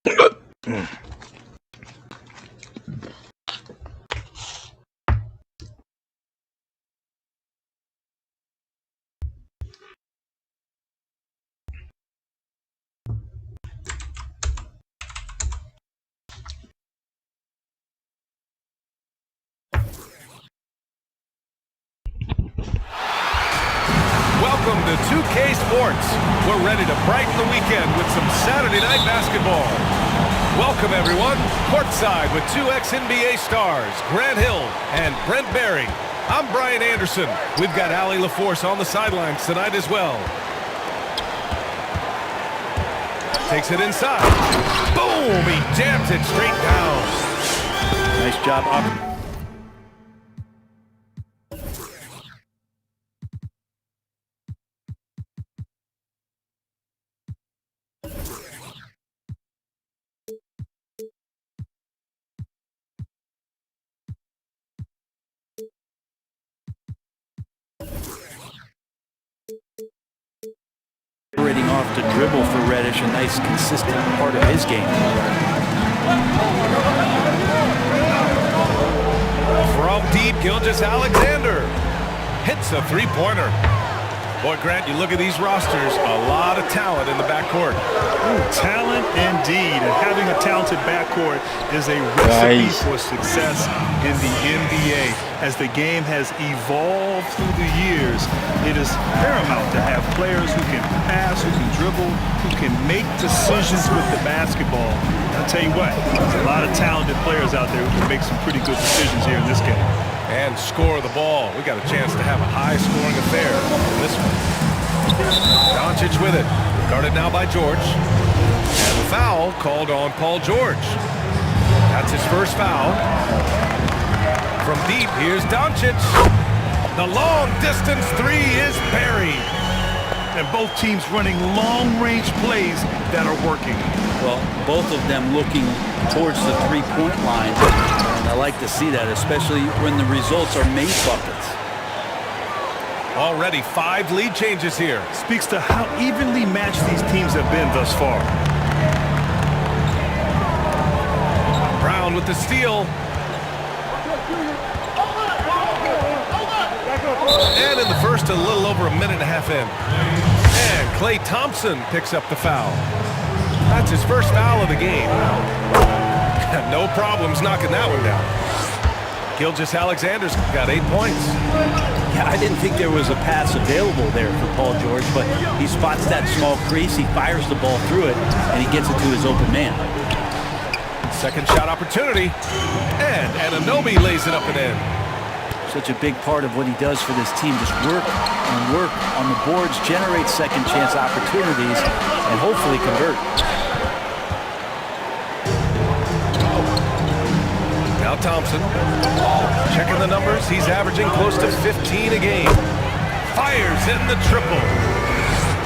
Welcome to 2K Sports. We're ready to brighten the weekend with some Saturday night basketball. Welcome, everyone. Courtside with two ex-NBA stars, Grant Hill and Brent Barry. I'm Brian Anderson. We've got Allie LaForce on the sidelines tonight as well. Takes it inside. Boom! He jams it straight down. Nice job up. Operating off the dribble for Reddish, a nice consistent part of his game. From deep, Gilgeous-Alexander hits a three-pointer. Boy, Grant, you look at these rosters, a lot of talent in the backcourt. Ooh, talent indeed, and having a talented backcourt is a recipe for success in the NBA. As the game has evolved through the years, it is paramount to have players who can pass, who can dribble, who can make decisions with the basketball. I'll tell you what, there's a lot of talented players out there who can make some pretty good decisions here in this game. And score the ball. We got a chance to have a high-scoring affair in this one. Doncic with it. Guarded now by George. And the foul called on Paul George. That's his first foul. From deep, here's Doncic. The long-distance three is buried. And both teams running long-range plays that are working. Well, both of them looking towards the three-point line. And I like to see that, especially when the results are made buckets. Already 5 lead changes here. Speaks to how evenly matched these teams have been thus far. Brown with the steal. And in the first, a little over a minute and a half in. And Klay Thompson picks up the foul. That's his first foul of the game. No problems knocking that one down. Gilgeous-Alexander's got 8 points. Yeah, I didn't think there was a pass available there for Paul George, but he spots that small crease, he fires the ball through it, and he gets it to his open man. Second shot opportunity. And Anunoby lays it up and in. Such a big part of what he does for this team, just work and work on the boards, generate second chance opportunities, and hopefully convert. Now Thompson, checking the numbers, he's averaging close to 15 a game. Fires in the triple.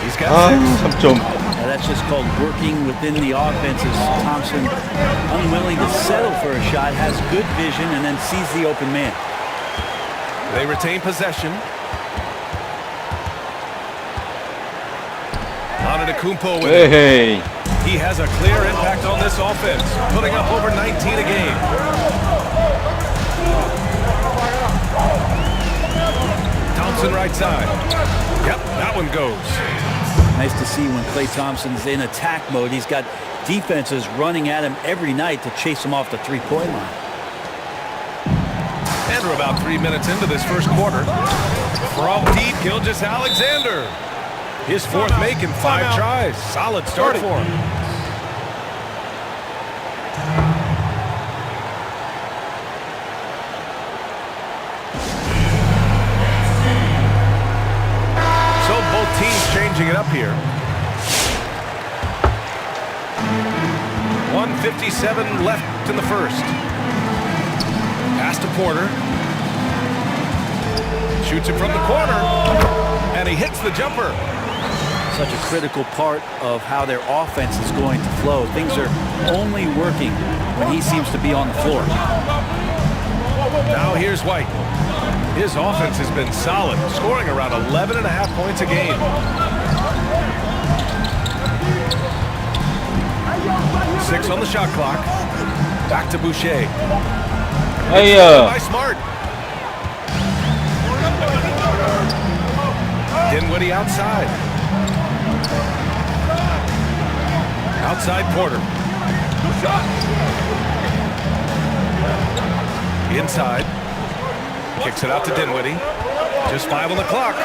He's got 6. 3점. Now that's just called working within the offense. As Thompson, unwilling to settle for a shot, has good vision, and then sees the open man. They retain possession. Antetokounmpo with it. Hey. He has a clear impact on this offense, putting up over 19 a game. Thompson right side. Yep, that one goes. Nice to see when Klay Thompson's in attack mode. He's got defenses running at him every night to chase him off the three-point line. And we're about 3 minutes into this first quarter. From deep, Gilgeous-Alexander. His fourth make in 5 tries. Solid start for him. So both teams changing it up here. 1:57 left in the first. Pass to Porter. Shoots it from the corner. And he hits the jumper. Such a critical part of how their offense is going to flow. Things are only working when he seems to be on the floor. Now here's White. His offense has been solid, scoring around 11.5 points a game. 6 on the shot clock. Back to Boucher. Hey, By Smart. Dinwiddie outside. Outside Porter. Inside. Kicks it out to Dinwiddie. Just 5 on the clock.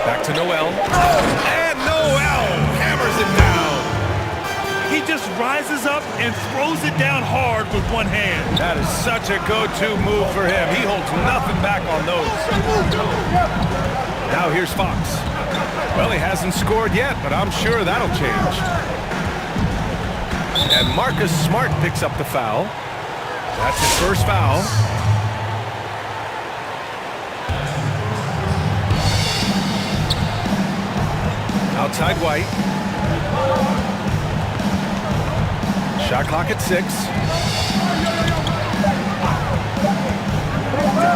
Back to Noel. And Noel hammers it down. He just rises up and throws it down hard with one hand. That is such a go-to move for him. He holds nothing back on those. Now here's Fox. Well, he hasn't scored yet, but I'm sure that'll change. And Marcus Smart picks up the foul. That's his first foul. Outside White. Shot clock at 6.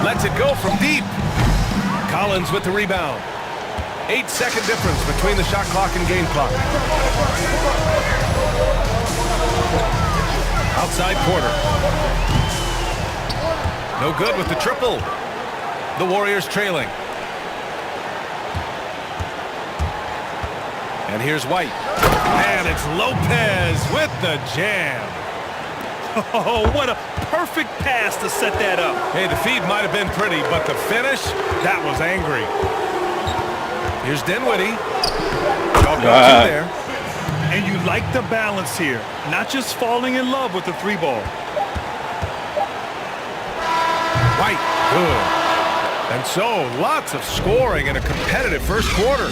Lets it go from deep. Collins with the rebound. 8-second difference between the shot clock and game clock. Outside Porter. No good with the triple. The Warriors trailing. And here's White. And it's Lopez with the jam. Oh, what a perfect pass to set that up. Hey, the feed might have been pretty, but the finish, that was angry. Here's Dinwiddie. Y'all got 2 there. And you like the balance here. Not just falling in love with the 3-ball. White, good. And so, lots of scoring in a competitive first quarter.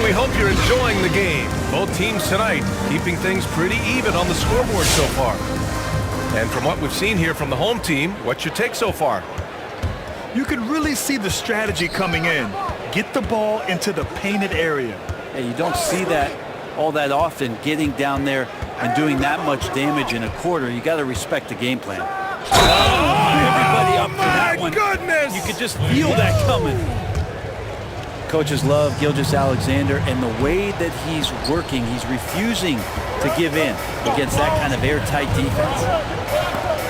We hope you're enjoying the game. Both teams tonight keeping things pretty even on the scoreboard so far. And from what we've seen here from the home team, what's your take so far? You can really see the strategy coming in. Get the ball into the painted area. Hey, you don't see that all that often, getting down there and doing that much damage in a quarter. You got to respect the game plan. Everybody up for that one. Goodness! You could just feel that coming. Coaches love Gilgeous-Alexander, and the way that he's working, he's refusing to give in against that kind of airtight defense.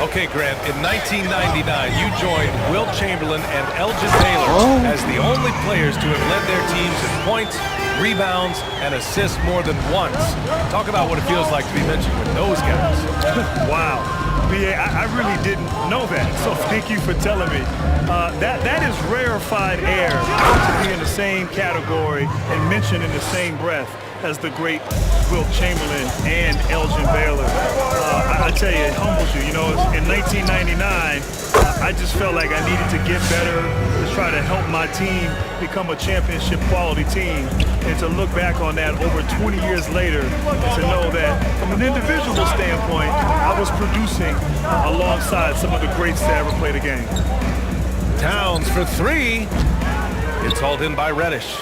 Okay, Grant, in 1999, you joined Wilt Chamberlain and Elgin Baylor as the only players to have led their teams in points, rebounds, and assists more than once. Talk about what it feels like to be mentioned with those guys. Wow. B.A., I really didn't know that, so thank you for telling me. That is rarefied air to be in the same category and mentioned in the same breath as the great Wilt Chamberlain and Elgin Baylor. I tell you, it humbles you. You know, in 1999, I just felt like I needed to get better to try to help my team become a championship quality team. And to look back on that over 20 years later and to know that from an individual standpoint, I was producing alongside some of the greats that ever played the game. Towns for 3. It's hauled in by Reddish.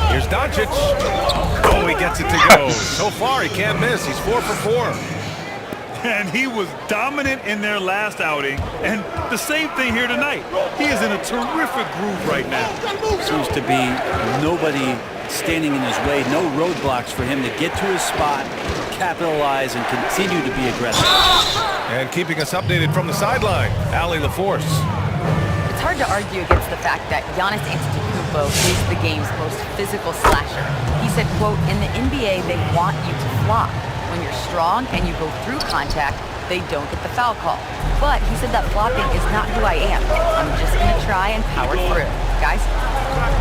Here's Doncic. Oh, he gets it to go. So far, he can't miss. He's 4 for 4. And he was dominant in their last outing. And the same thing here tonight. He is in a terrific groove right now. Seems to be nobody standing in his way, no roadblocks for him to get to his spot, capitalize, and continue to be aggressive. And keeping us updated from the sideline, Allie LaForce. It's hard to argue against the fact that Giannis Antetokounmpo is the game's most physical slasher. He said, quote, in the NBA, they want you to flop. When you're strong and you go through contact, they don't get the foul call. But he said that flopping is not who I am. I'm just going to try and power through. Guys?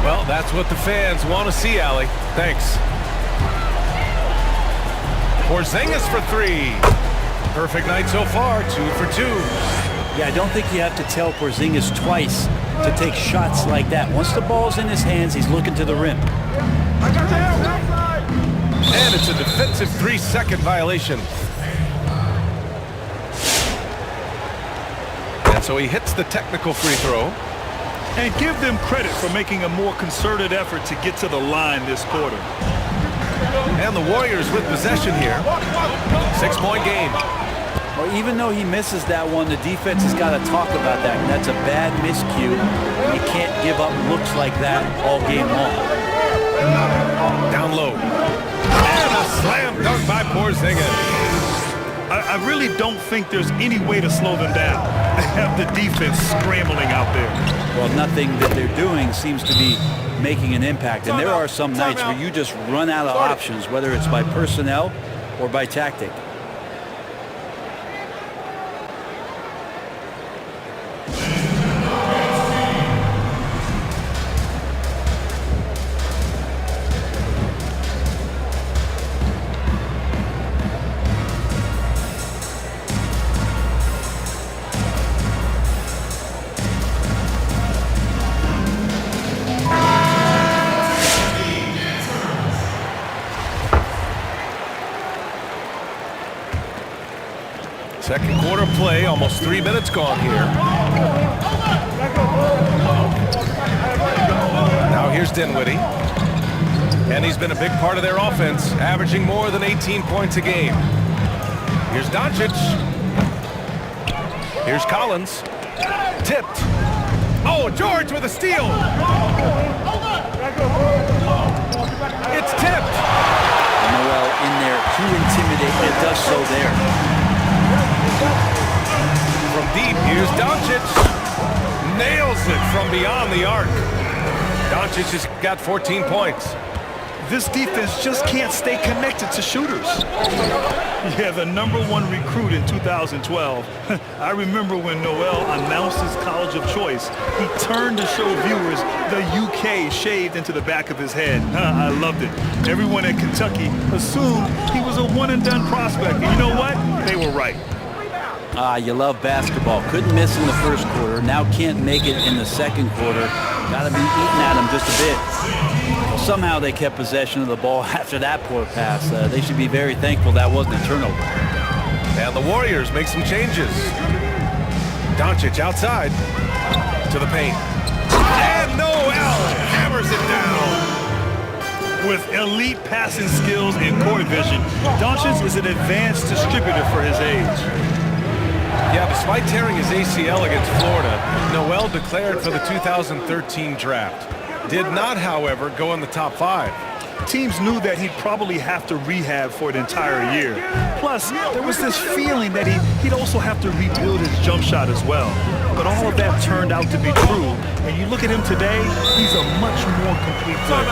Well, that's what the fans want to see, Allie. Thanks. Porzingis for 3. Perfect night so far, 2 for 2. Yeah, I don't think you have to tell Porzingis twice to take shots like that. Once the ball's in his hands, he's looking to the rim. And it's a defensive 3-second violation. And so he hits the technical free throw. And give them credit for making a more concerted effort to get to the line this quarter. And the Warriors with possession here. 6-point game. Well, even though he misses that one, the defense has got to talk about that. That's a bad miscue. You can't give up looks like that all game long. Down low. And a slam dunk by Porzingis. I really don't think there's any way to slow them down. They have the defense scrambling out there. Well, nothing that they're doing seems to be making an impact. And there are some nights where you just run out of options, whether it's by personnel or by tactic. Second quarter play, almost 3 minutes gone here. Now here's Dinwiddie. And he's been a big part of their offense, averaging more than 18 points a game. Here's Doncic. Here's Collins. Tipped. Oh, George with a steal. It's tipped. Noel in there to intimidate. It does so there. From deep, here's Doncic. Nails it from beyond the arc. Doncic has got 14 points. This defense just can't stay connected to shooters. Yeah, the #1 recruit in 2012. I remember when Noel announced his college of choice. He turned to show viewers the UK shaved into the back of his head. I loved it. Everyone at Kentucky assumed he was a one-and-done prospect. And you know what? They were right. You love basketball. Couldn't miss in the first quarter. Now can't make it in the second quarter. Got to be eating at him just a bit. Well, somehow they kept possession of the ball after that poor pass. They should be very thankful that wasn't a turnover. And the Warriors make some changes. Doncic outside to the paint. And Noel hammers it down. With elite passing skills and court vision, Doncic is an advanced distributor for his age. Yeah, despite tearing his ACL against Florida, Noel declared for the 2013 draft. Did not, however, go in the top 5. Teams knew that he'd probably have to rehab for an entire year. Plus, there was this feeling that he'd also have to rebuild his jump shot as well. But all of that turned out to be true. And you look at him today, he's a much more complete player.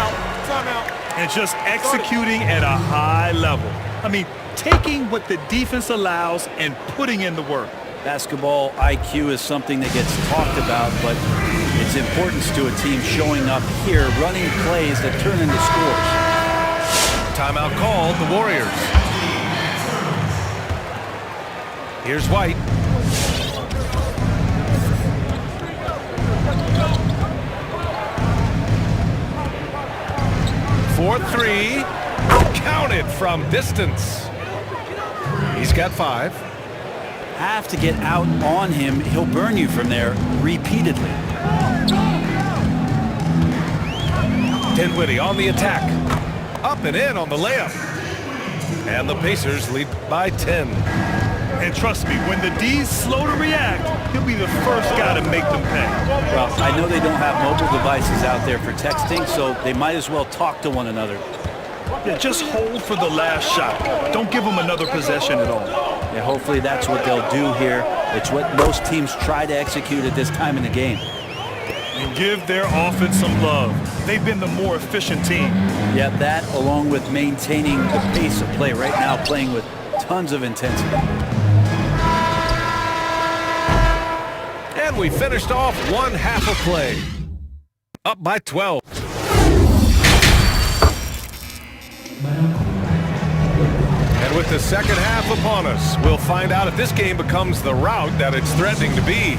And just executing at a high level. I mean, taking what the defense allows and putting in the work. Basketball IQ is something that gets talked about, but its importance to a team showing up here, running plays that turn into scores. Timeout called, the Warriors. Here's White. For 3. Counted from distance. He's got 5. Have to get out on him. He'll burn you from there repeatedly. Dinwiddie on the attack. Up and in on the layup. And the Pacers lead by 10. And trust me, when the D's slow to react, he'll be the first guy to make them pay. Well, I know they don't have mobile devices out there for texting, so they might as well talk to one another. Yeah, just hold for the last shot. Don't give them another possession at all. Yeah, hopefully that's what they'll do here. It's what most teams try to execute at this time in the game. And give their offense some love. They've been the more efficient team. Yeah, that along with maintaining the pace of play. Right now playing with tons of intensity. And we finished off one half of play. Up by 12. And with the second half upon us, we'll find out if this game becomes the rout that it's threatening to be.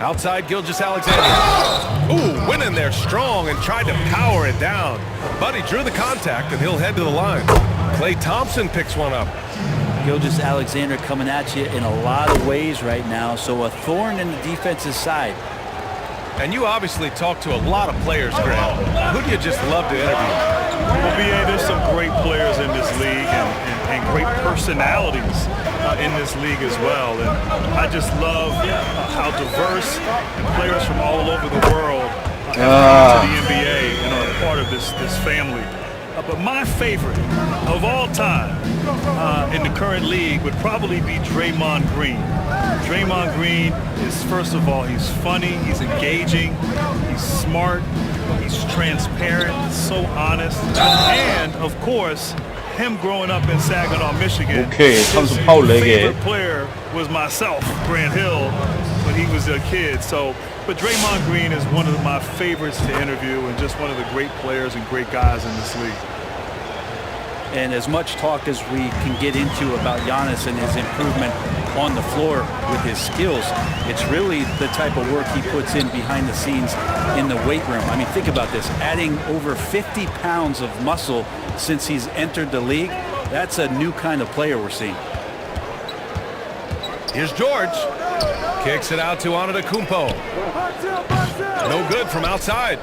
Outside Gilgeous-Alexander. Ooh, went in there strong and tried to power it down. But he drew the contact and he'll head to the line. Klay Thompson picks one up. Gilgeous-Alexander coming at you in a lot of ways right now, so a thorn in the defense's side. And you obviously talk to a lot of players, Graham. Who do you just love to interview? Well, BA, there's some great players in this league and great personalities in this league as well. And I just love how diverse and players from all over the world have come to the NBA and are part of this family. But my favorite of all time in the current league would probably be Draymond Green. Draymond Green is, first of all, he's funny, he's engaging, he's smart, he's transparent, so honest, and of course, him growing up in Saginaw, Michigan. Okay, his favorite player was myself, Grant Hill, when he was a kid. But Draymond Green is one of my favorites to interview and just one of the great players and great guys in this league. And as much talk as we can get into about Giannis and his improvement on the floor with his skills, it's really the type of work he puts in behind the scenes in the weight room. I mean, think about this, adding over 50 pounds of muscle since he's entered the league. That's a new kind of player we're seeing. Here's George. Kicks it out to Antetokounmpo. No good from outside.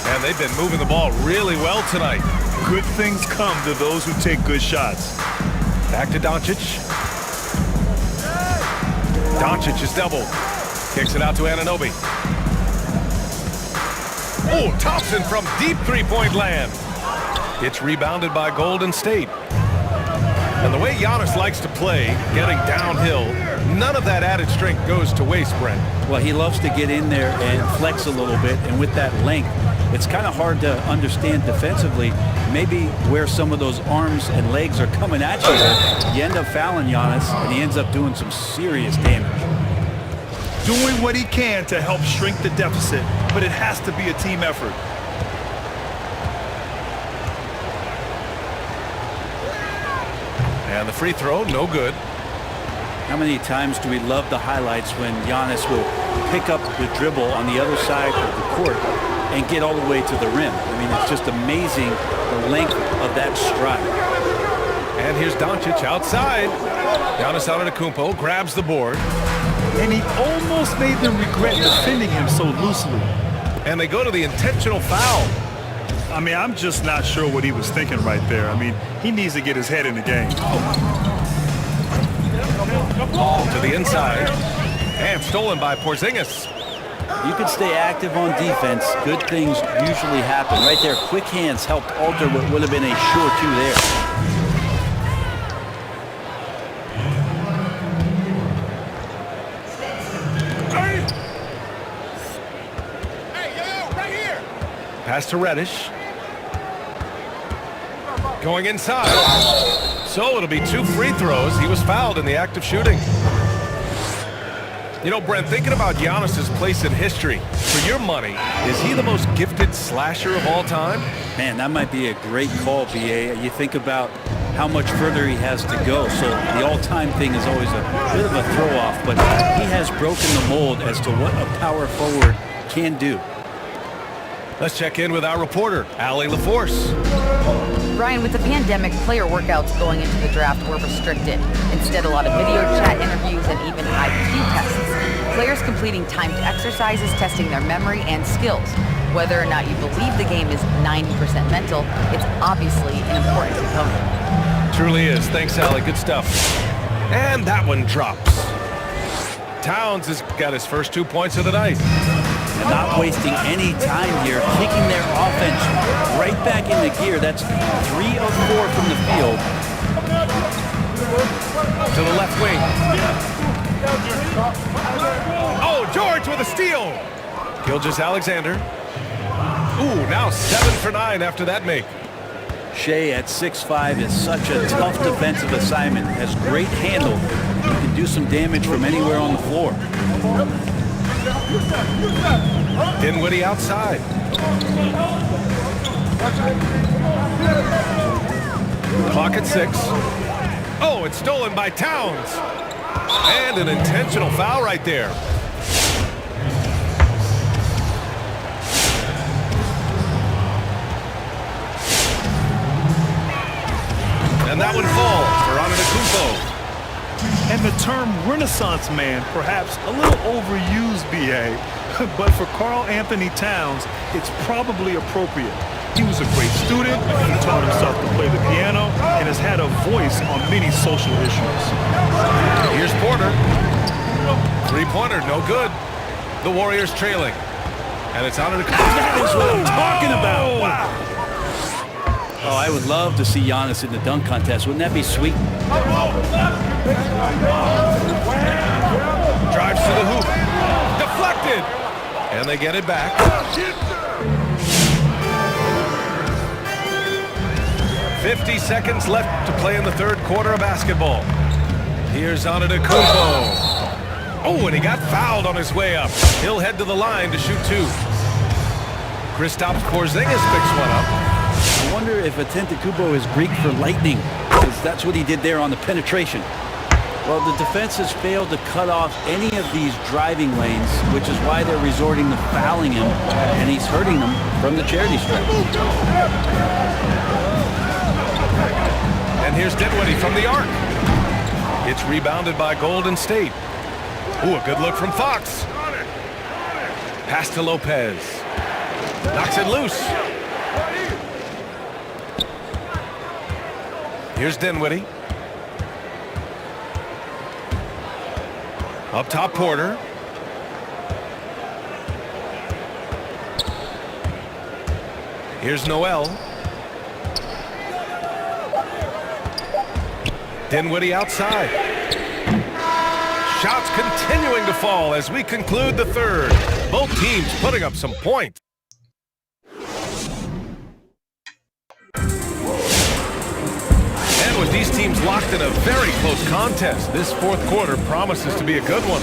And they've been moving the ball really well tonight. Good things come to those who take good shots. Back to Doncic. Doncic is doubled. Kicks it out to Anunoby. Oh, Thompson from deep three-point land. It's rebounded by Golden State. And the way Giannis likes to play, getting downhill, none of that added strength goes to waste, Brent. Well, he loves to get in there and flex a little bit, and with that length, it's kind of hard to understand defensively maybe where some of those arms and legs are coming at you. You end up fouling Giannis, and he ends up doing some serious damage. Doing what he can to help shrink the deficit, but it has to be a team effort. And the free throw, no good. How many times do we love the highlights when Giannis will pick up the dribble on the other side of the court and get all the way to the rim? I mean, it's just amazing the length of that stride. And here's Doncic outside. Giannis Antetokounmpo grabs the board. And he almost made them regret defending him so loosely. And they go to the intentional foul. I mean, I'm just not sure what he was thinking right there. I mean, he needs to get his head in the game. To the inside. And stolen by Porzingis. You can stay active on defense. Good things usually happen. Right there, quick hands helped alter what would have been a sure two there. Pass to Reddish. Going inside. So it'll be 2 free throws. He was fouled in the act of shooting. You know, Brent, thinking about Giannis's place in history, for your money, is he the most gifted slasher of all time? Man, that might be a great call, BA. You think about how much further he has to go. So the all-time thing is always a bit of a throw-off, but he has broken the mold as to what a power forward can do. Let's check in with our reporter, Allie LaForce. Brian, with the pandemic, player workouts going into the draft were restricted. Instead, a lot of video chat interviews and even IQ tests. Players completing timed exercises, testing their memory and skills. Whether or not you believe the game is 90% mental, it's obviously an important component. Truly is. Thanks, Allie. Good stuff. And that one drops. Towns has got his first 2 points of the night. And not wasting any time here, kicking their offense right back into gear. That's 3 of 4 from the field. To the left wing. Oh, George with a steal. Gilgeous-Alexander. Ooh, now 7 for 9 after that make. Shea at 6'5" is such a tough defensive assignment. Has great handle. He can do some damage from anywhere on the floor. Dinwiddie outside. Clock at 6. Oh, it's stolen by Towns. And an intentional foul right there. And that one falls for Antetokounmpo. And the term Renaissance man, perhaps a little overused, BA. but for Karl Anthony Towns, it's probably appropriate. He was a great student, he taught himself to play the piano, and has had a voice on many social issues. Here's Porter. Three-pointer, no good. The Warriors trailing. And it's out of the... That is what I'm talking about. Wow. Oh, I would love to see Giannis in the dunk contest. Wouldn't that be sweet? Drives to the hoop. Deflected. And they get it back. 50 seconds left to play in the third quarter of basketball. Here's Antetokounmpo. Oh, and he got fouled on his way up. He'll head to the line to shoot two. Kristaps Porzingis picks one up. I wonder if Antetokounmpo is Greek for lightning, because that's what he did there on the penetration. Well, the defense has failed to cut off any of these driving lanes, which is why they're resorting to fouling him, and he's hurting them from the charity stripe. And here's Dinwiddie from the arc. It's rebounded by Golden State. Ooh, a good look from Fox. Pass to Lopez. Knocks it loose. Here's Dinwiddie. Up top, Porter. Here's Noel. Dinwiddie outside. Shots continuing to fall as we conclude the third. Both teams putting up some points. And with these teams locked in a very close contest, this fourth quarter promises to be a good one.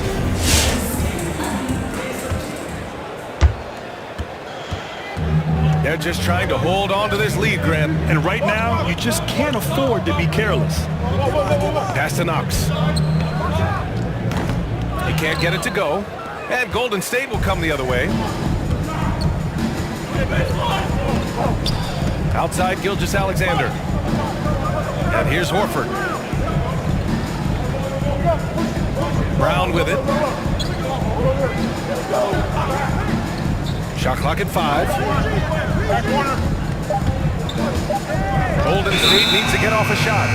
They're just trying to hold on to this lead, Grant. And right now, you just can't afford to be careless. Pass to Knox. He can't get it to go. And Golden State will come the other way. Outside Gilgeous-Alexander. And here's Horford. Brown with it. Shot clock at 5. Golden State needs to get off a shot.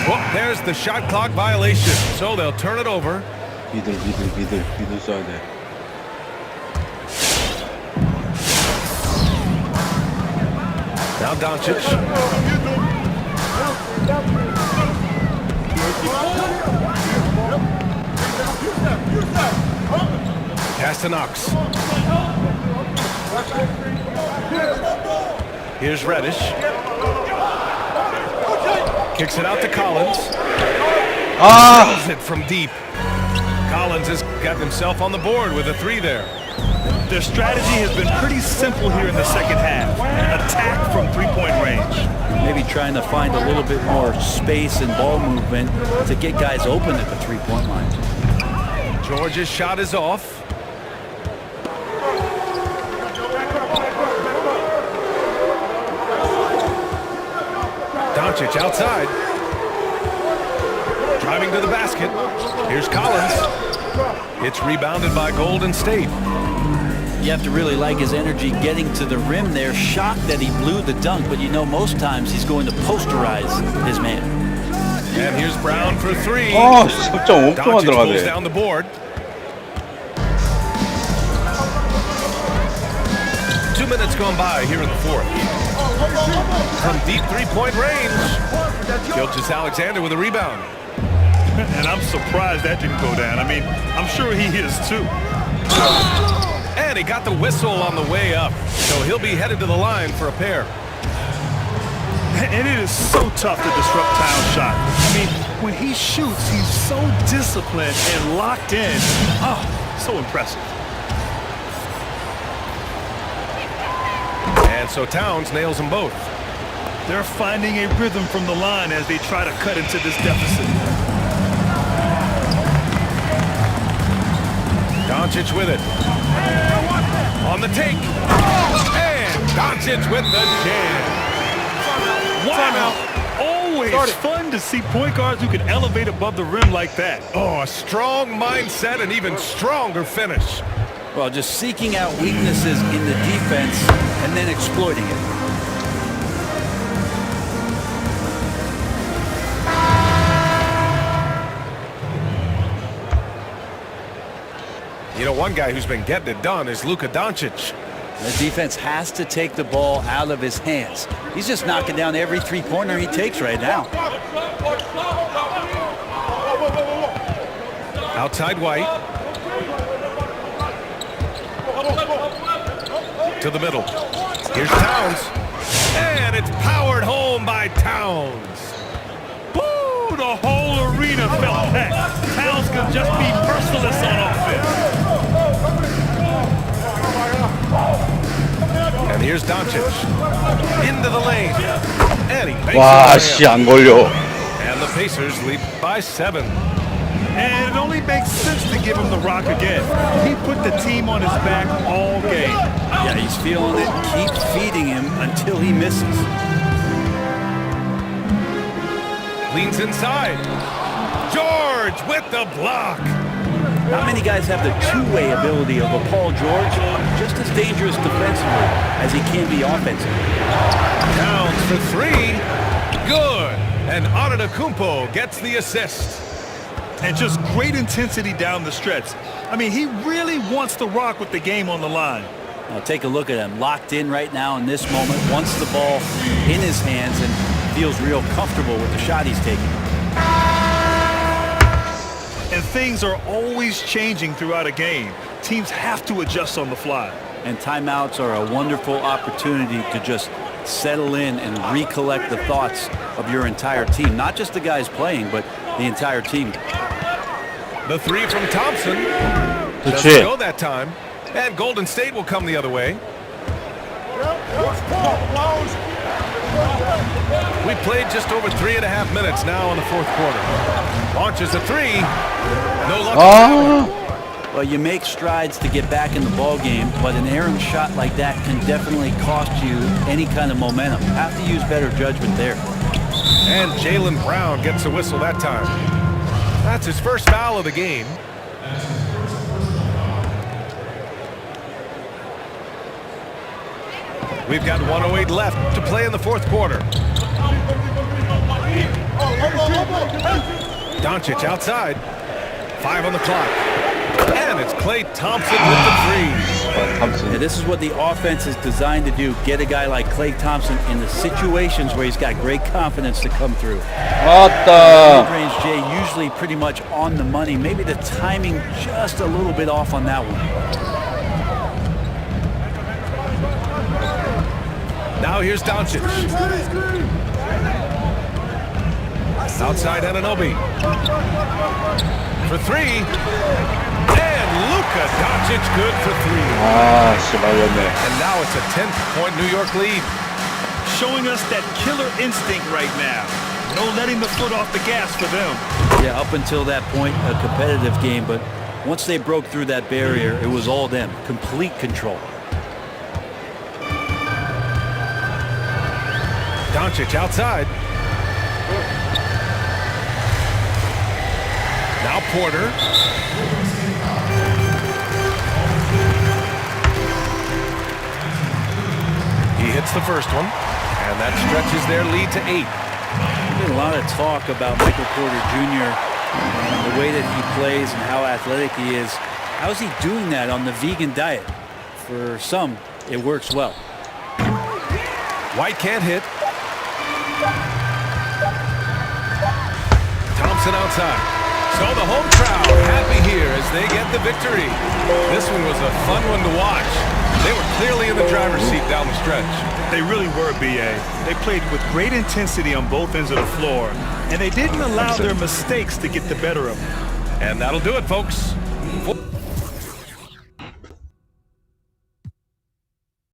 Well, there's the shot clock violation. So they'll turn it over. 미들 써야 돼. Now Doncic. Pass to Knox. Here's Reddish. Kicks it out to Collins. Throws it from deep. Collins has got himself on the board with a 3 there. Their strategy has been pretty simple here in the second half. Attack from three-point range. Maybe trying to find a little bit more space and ball movement to get guys open at the three-point line. George's shot is off. Doncic outside. Driving to the basket. Here's Collins. It's rebounded by Golden State. You have to really like his energy getting to the rim there. Shocked that he blew the dunk, but you know most times he's going to posterize his man. And here's Brown for 3. 석점 엄청 Doncic pulls 들어가네. down the board. 2 minutes gone by here in the fourth. From deep three-point range. Gilgeous-Alexander with a rebound. And I'm surprised that didn't go down. I mean, I'm sure he is too. And he got the whistle on the way up. So he'll be headed to the line for a pair. And it is so tough to disrupt Towns' shot. I mean, when he shoots, he's so disciplined and locked in. Oh, so impressive. And so Towns nails them both. They're finding a rhythm from the line as they try to cut into this deficit. Doncic with it. On the take. And Doncic with the jam. Wow. Always fun to see point guards who can elevate above the rim like that. Oh, a strong mindset and even stronger finish. Well, just seeking out weaknesses in the defense and then exploiting it. You know, one guy who's been getting it done is Luka Doncic. The defense has to take the ball out of his hands. He's just knocking down every three-pointer he takes right now. Outside White. To the middle. Here's Towns. And it's powered home by Towns. Woo! The whole arena felt that. Towns can just be merciless on offense. And here's Doncic. Into the lane. And he makes 와, it 씨, layup. 안 걸려. And the Pacers lead by 7. And it only makes sense to give him the rock again. He put the team on his back all game. Yeah, he's feeling it. Keep feeding him until he misses. Leans inside. George with the block. Not many guys have the two-way ability of a Paul George. Just as dangerous defensively as he can be offensively. Towns for 3. Good. And Antetokounmpo gets the assist. And just great intensity down the stretch. I mean, he really wants to rock with the game on the line. Now take a look at him, locked in right now in this moment, wants the ball in his hands and feels real comfortable with the shot he's taking. And things are always changing throughout a game. Teams have to adjust on the fly. And timeouts are a wonderful opportunity to just settle in and recollect the thoughts of your entire team. Not just the guys playing, but the entire team. The 3 from Thompson. Doesn't 그치. go that time. And Golden State will come the other way. We played just over 3.5 minutes now in the fourth quarter. Launches a 3. No luck. 아, Well, you make strides to get back in the ball game, but an errant shot like that can definitely cost you any kind of momentum. Have to use better judgment there. And Jaylen Brown gets a whistle that time. That's his first foul of the game. We've got 1:08 left to play in the fourth quarter. Doncic outside. 5 on the clock. And it's Klay Thompson with the 3. Yeah, this is what the offense is designed to do. Get a guy like Klay Thompson in the situations where he's got great confidence to come through. 왔다. Mid-range Jay usually pretty much on the money. Maybe the timing just a little bit off on that one. Now here's Doncic. Outside Anunoby. For 3. And Luka Doncic good for 3. 아, 씨, 말렸네. And now it's a 10-point New York lead. Showing us that killer instinct right now. No letting the foot off the gas for them. Yeah, up until that point, a competitive game, but once they broke through that barrier, it was all them. Complete control. Doncic outside. Now Porter. He hits the first one, and that stretches their lead to 8. There's been a lot of talk about Michael Porter Jr. and the way that he plays and how athletic he is. How is he doing that on the vegan diet? For some, it works well. White can't hit. Thompson outside. So the home crowd happy here as they get the victory. This one was a fun one to watch. They were clearly in the driver's seat down the stretch. They really were, B.A. They played with great intensity on both ends of the floor, and they didn't allow their mistakes to get the better of them. And that'll do it, folks.